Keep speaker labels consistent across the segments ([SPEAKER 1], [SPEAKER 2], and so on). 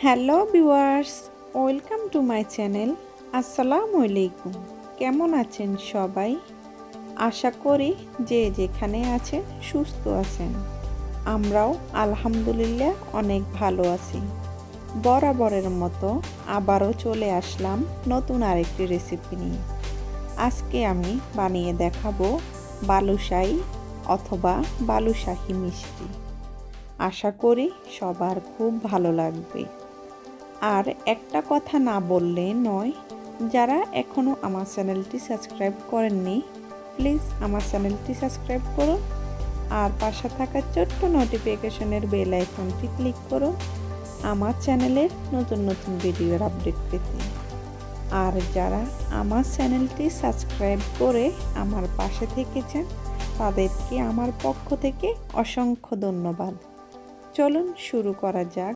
[SPEAKER 1] Hello viewers, welcome to my channel. আসসালামু আলাইকুম। কেমন আছেন সবাই? আশা করি যে যেখানে আছেন সুস্থ আছেন। আমরাও আলহামদুলিল্লাহ অনেক ভালো আছি। বরাবরের মতো আবারও চলে আসলাম নতুন আরেকটি রেসিপি নিয়ে। আজকে আমি বানিয়ে দেখাবো বালুশাই অথবা বালুশাহী মিষ্টি। আশা করি সবার খুব ভালো লাগবে। আর একটা কথা না বললে নয়, যারা এখনও আমার চ্যানেলটি সাবস্ক্রাইব করেননি প্লিজ আমার চ্যানেলটি সাবস্ক্রাইব করুন আর পাশে থাকা ছোট্ট নোটিফিকেশনের বেল আইকনটি ক্লিক করুন আমার চ্যানেলের নতুন নতুন ভিডিওর আপডেট পেতে। আর যারা আমার চ্যানেলটি সাবস্ক্রাইব করে আমার পাশে থেকেছেন তাদেরকে আমার পক্ষ থেকে অসংখ্য ধন্যবাদ। চলুন শুরু করা যাক।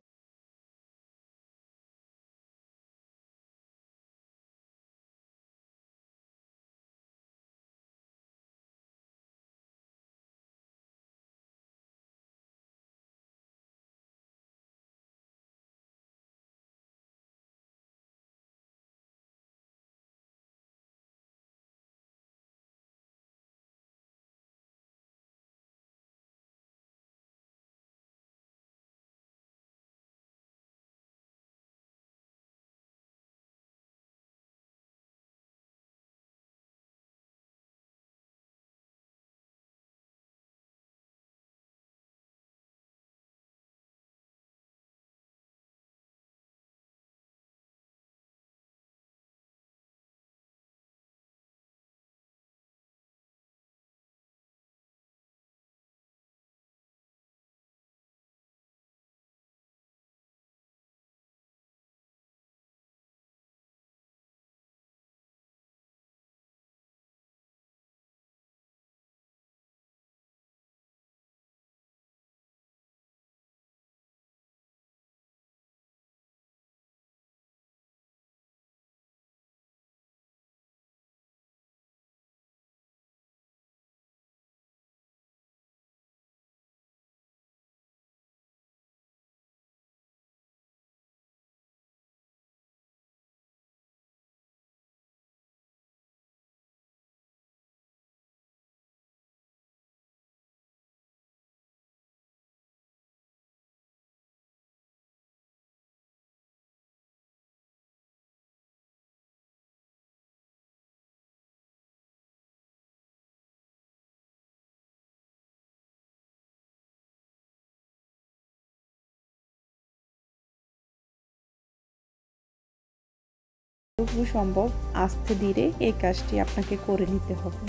[SPEAKER 1] যতটুকু সম্ভব আস্তে ধীরে এই কাজটি আপনাকে করে নিতে হবে।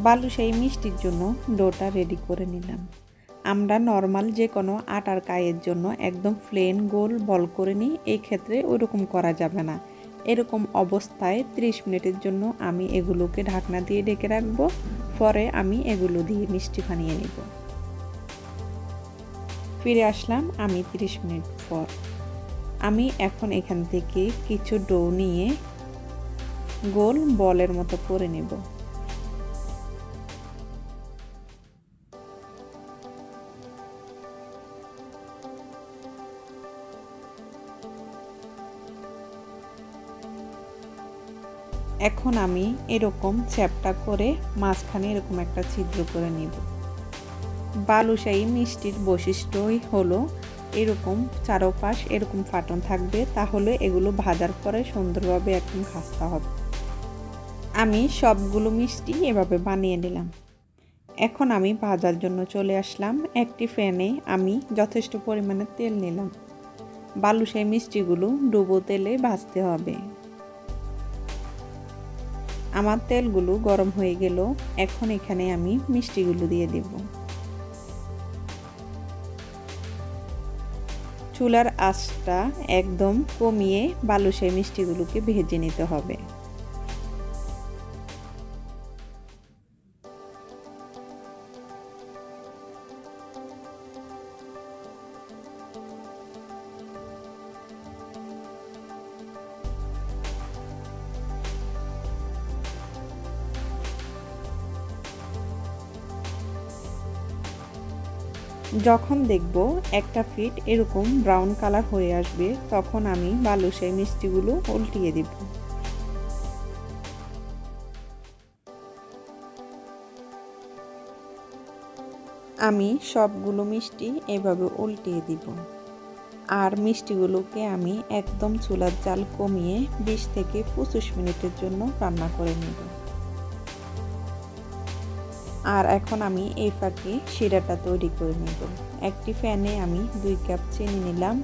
[SPEAKER 1] বালুশাহী মিষ্টির জন্য ডোটা রেডি করে নিলাম। আমরা নর্মাল যে কোনো আটার কায়ের জন্য একদম প্লেন গোল বল করে নিই, এই ক্ষেত্রে ওইরকম করা যাবে না। এরকম অবস্থায় 30 মিনিটের জন্য আমি এগুলোকে ঢাকনা দিয়ে ঢেকে রাখবো। পরে আমি এগুলো দিয়ে মিষ্টি বানিয়ে নেব। ফিরে আসলাম আমি 30 মিনিট পর। আমি এখন এখান থেকে কিছু ডো নিয়ে গোল বলের মতো করে নেব। এখন আমি এরকম চ্যাপটা করে মাঝখানে এরকম একটা ছিদ্র করে নেব। বালুশাহী মিষ্টির বৈশিষ্ট্যই হলো এরকম চারপাশ এরকম ফাটন থাকবে, তাহলে এগুলো ভাজার পরে সুন্দরভাবে একদম খাস্তা হবে। আমি সবগুলো মিষ্টি এভাবে বানিয়ে নিলাম। এখন আমি ভাজার জন্য চলে আসলাম। একটি প্যানে আমি যথেষ্ট পরিমাণে তেল নিলাম। বালুশাহী মিষ্টিগুলো ডুবো তেলে ভাজতে হবে। আমার তেলগুলো গরম হয়ে গেল। এখন এখানে আমি মিষ্টিগুলো দিয়ে দেব। চুলার আঁচটা একদম কমিয়ে বালুশাহী মিষ্টিগুলোকে ভেজে নিতে হবে। যখন দেখব একটা ফিট এরকম ব্রাউন কালার হয়ে আসবে তখন আমি বালুশাই মিষ্টিগুলো উল্টিয়ে দিব। আমি সবগুলো মিষ্টি এভাবে উল্টিয়ে দিব। আর মিষ্টিগুলোকে আমি একদম চুলার জাল কমিয়ে 20 থেকে 25 মিনিটের জন্য রান্না করে নেব। আর এখন আমি এই ফাঁকে শিরাটা তৈরি করে নেব। একটি প্যানে আমি 2 কাপ চিনি নিলাম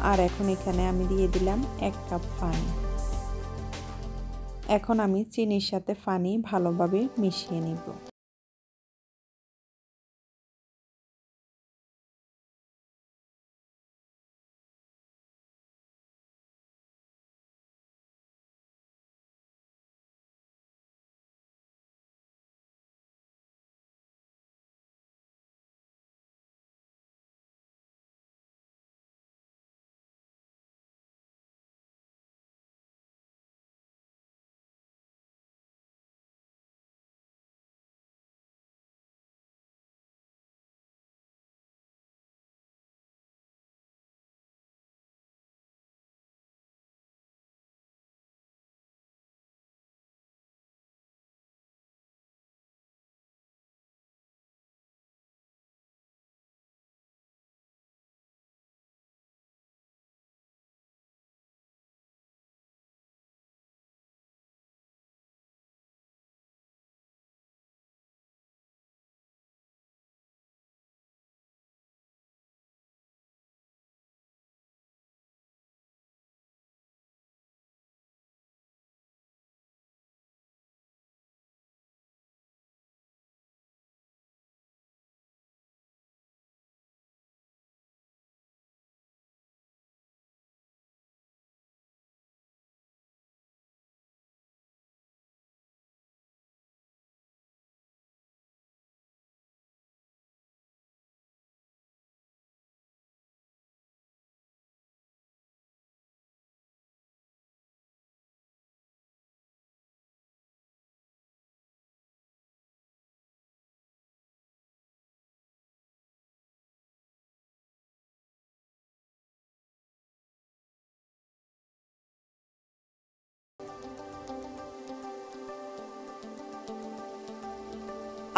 [SPEAKER 1] আর এখন এখানে আমি দিয়ে দিলাম 1 কাপ পানি। এখন আমি চিনির সাথে পানি ভালোভাবে মিশিয়ে নেব।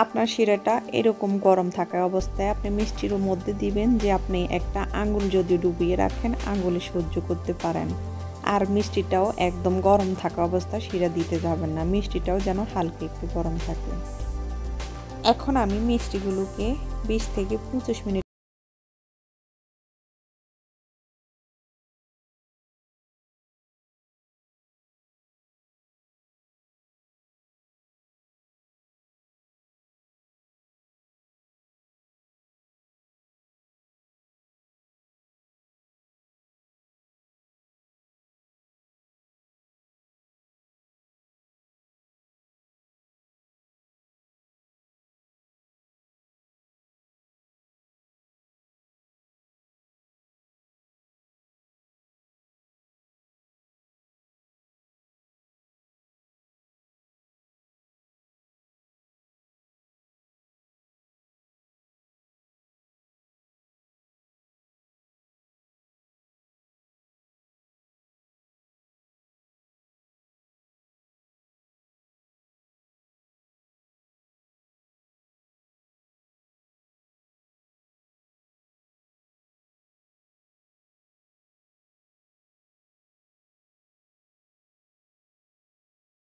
[SPEAKER 1] আপনার শিরাটা এরকম গরম থাকা অবস্থায় আপনি মিষ্টির মধ্যে দিবেন যে আপনি একটা আঙ্গুল যদি ডুবিয়ে রাখেন আঙ্গুলে সহ্য করতে পারেন। আর মিষ্টিটাও একদম গরম থাকা অবস্থায় শিরা দিতে যাবেন না, মিষ্টিটাও যেন হালকা একটু গরম থাকে। এখন আমি মিষ্টিগুলোকে 20 থেকে 25 মিনিট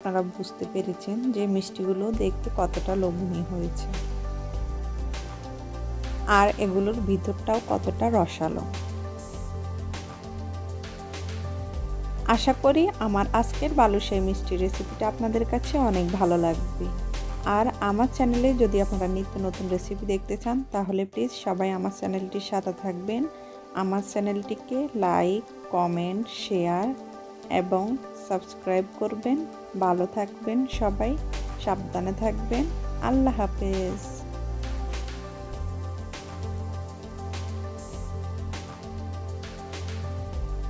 [SPEAKER 1] আপনারা বুঝতে পেরেছেন যে মিষ্টিগুলো দেখতে কতটা লোভনীয় হয়েছে আর এগুলোর ভিতরটাও কতটা রসালো। আশা করি আমার আজকের বালুশাই মিষ্টি রেসিপিটা আপনাদের কাছে অনেক ভালো লাগবে। আর আমার চ্যানেলে যদি আপনারা নিত্য নতুন রেসিপি দেখতে চান তাহলে প্লিজ সবাই আমার চ্যানেলটির সাথে থাকবেন। আমার চ্যানেলটিকে লাইক, কমেন্ট, শেয়ার এবং সাবস্ক্রাইব করবেন। ভালো থাকবেন সবাই, সাবধানে থাকবেন। আল্লাহ হাফেজ।